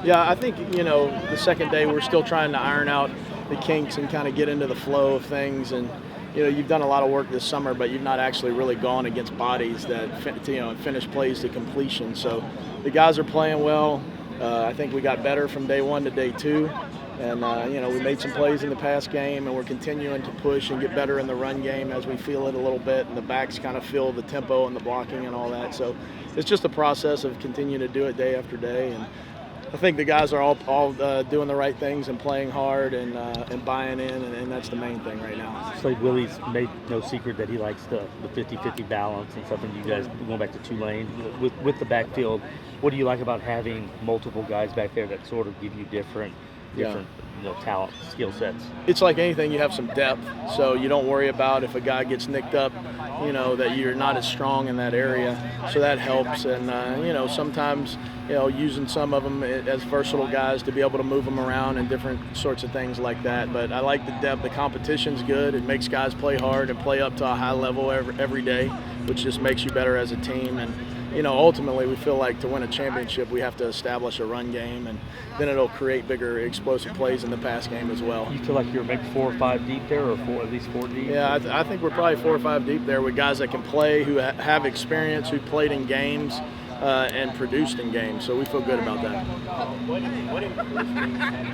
Yeah, I think, the second day we're still trying to iron out the kinks and kind of get into the flow of things. And, you've done a lot of work this summer, but you've not actually really gone against bodies that, finish plays to completion. So the guys are playing well. I think we got better from day one to day two. And, we made some plays in the pass game, and we're continuing to push and get better in the run game as we feel it a little bit. And the backs kind of feel the tempo and the blocking and all that. So it's just a process of continuing to do it day after day. And I think the guys are all doing the right things and playing hard and buying in, and that's the main thing right now. Slade Willie's made no secret that he likes the 50-50 balance and something you guys, going back to Tulane, with the backfield. What do you like about having multiple guys back there that sort of give you different talent, skill sets? It's like anything, you have some depth, so you don't worry about if a guy gets nicked up, that you're not as strong in that area, so that helps. And sometimes using some of them as versatile guys to be able to move them around and different sorts of things like that. But I like the depth. The competition's good. It makes guys play hard and play up to a high level every day, which just makes you better as a team. And ultimately we feel like to win a championship we have to establish a run game, and then it'll create bigger explosive plays in the pass game as well. You feel like you're maybe 4 or 5 deep there, or at least 4 deep? Yeah, I think we're probably 4 or 5 deep there with guys that can play, who have experience, who played in games and produced in games. So we feel good about that. What improvements have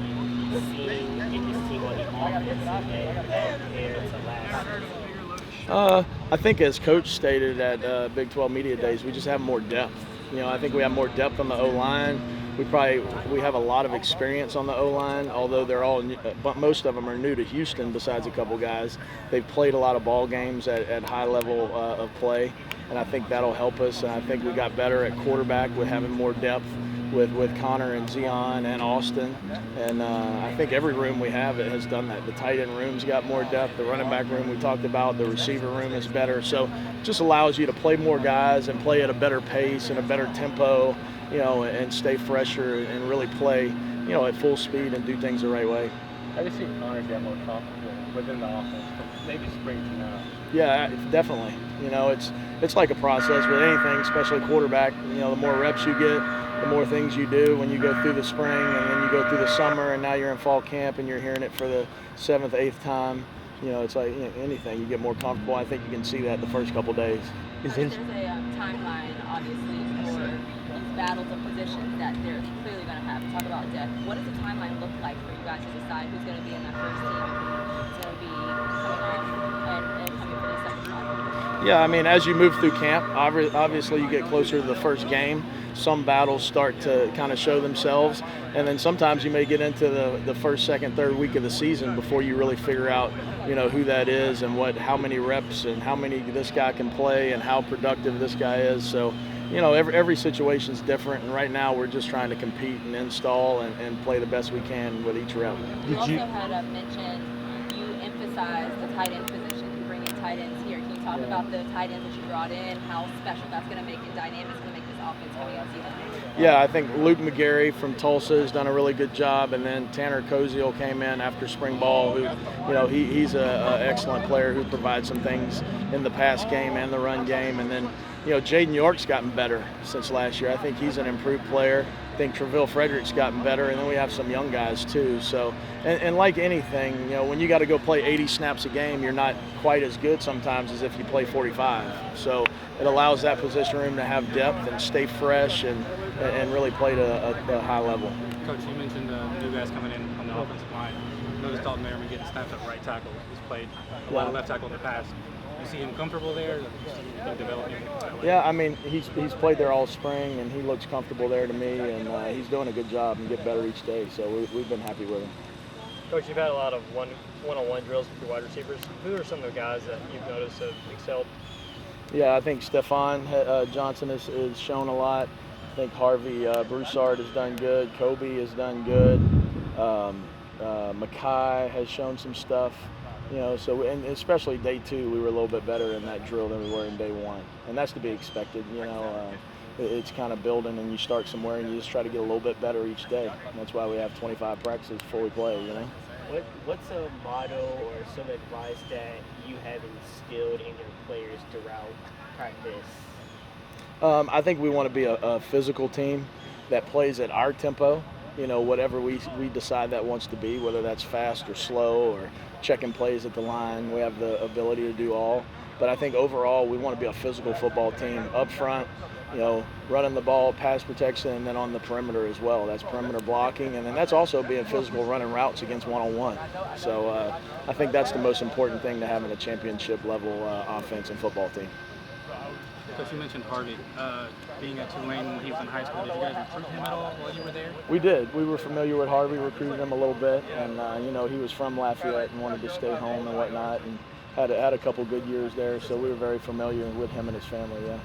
you seen in this team on the offensive end compared to last season? I think, as Coach stated at Big 12 Media Days, we just have more depth. I think we have more depth on the O-line. We have a lot of experience on the O-line, although they're all, but most of them are new to Houston. Besides a couple guys, they've played a lot of ball games at high level of play, and I think that'll help us. And I think we got better at quarterback with having more depth with Connor and Zion and Austin. And I think every room we have has done that. The tight end room's got more depth. The running back room we talked about. The receiver room is better. So it just allows you to play more guys and play at a better pace and a better tempo, and stay fresher and really play, at full speed and do things the right way. Have you seen Connor get more comfortable within the offense from maybe spring to now? Yeah, definitely. It's like a process with anything, especially quarterback. The more reps you get, the more things you do when you go through the spring, and then you go through the summer, and now you're in fall camp and you're hearing it for the 7th, 8th time. It's like anything, you get more comfortable. I think you can see that the first couple days. There's a timeline, obviously, for these battles of positions that they're clearly going to have. Talk about depth. What does the timeline look like for you guys to decide who's going to be in that first team and who's going to be coming off and coming for the second spot? Yeah, I mean, as you move through camp, obviously you get closer to the first game. Some battles start to kind of show themselves, and then sometimes you may get into the first, second, third week of the season before you really figure out, who that is and how many reps and how many this guy can play and how productive this guy is. So, every situation is different, and right now we're just trying to compete and install and play the best we can with each rep. You also had mentioned you emphasized the tight end position. You bring in tight ends here. Can you talk about the tight ends that you brought in, how special that's going to make and dynamic it's going to make this offense coming out season? Yeah, I think Luke McGarry from Tulsa has done a really good job, and then Tanner Koziel came in after spring ball, who, he's an excellent player who provides some things in the pass game and the run game. And then, Jaden York's gotten better since last year. I think he's an improved player. I think Traville Frederick's gotten better, and then we have some young guys too. So, and like anything, when you got to go play 80 snaps a game, you're not quite as good sometimes as if you play 45. So it allows that position room to have depth and stay fresh and really play to a high level. Coach, you mentioned the new guys coming in on the offensive line. Noticed Dalton Merriman getting snaps at right tackle. He's played a lot of left tackle in the past. You see him comfortable there? Developing? Yeah, I mean, he's played there all spring, and he looks comfortable there to me, and he's doing a good job and get better each day. So we've been happy with him. Coach, you've had a lot of one-on-one drills with your wide receivers. Who are some of the guys that you've noticed have excelled? Yeah, I think Stephon Johnson has shown a lot. I think Harvey Broussard has done good. Kobe has done good. Mackay has shown some stuff. So, and especially day 2, we were a little bit better in that drill than we were in day 1. And that's to be expected, it's kind of building, and you start somewhere and you just try to get a little bit better each day. And that's why we have 25 practices before we play, What's a motto or some advice that you have instilled in your players throughout practice? I think we want to be a physical team that plays at our tempo whatever we decide that wants to be, whether that's fast or slow or checking plays at the line. We have the ability to do all. But I think overall we want to be a physical football team up front, running the ball, pass protection, and then on the perimeter as well. That's perimeter blocking, and then that's also being physical, running routes against one-on-one. So I think that's the most important thing to having a championship level offense and football team. Coach, you mentioned Harvey being at Tulane when he was in high school. Did you guys recruit him at all while you were there? We did. We were familiar with Harvey, recruited him a little bit, and he was from Lafayette and wanted to stay home and whatnot, and had a couple good years there. So we were very familiar with him and his family. Yeah.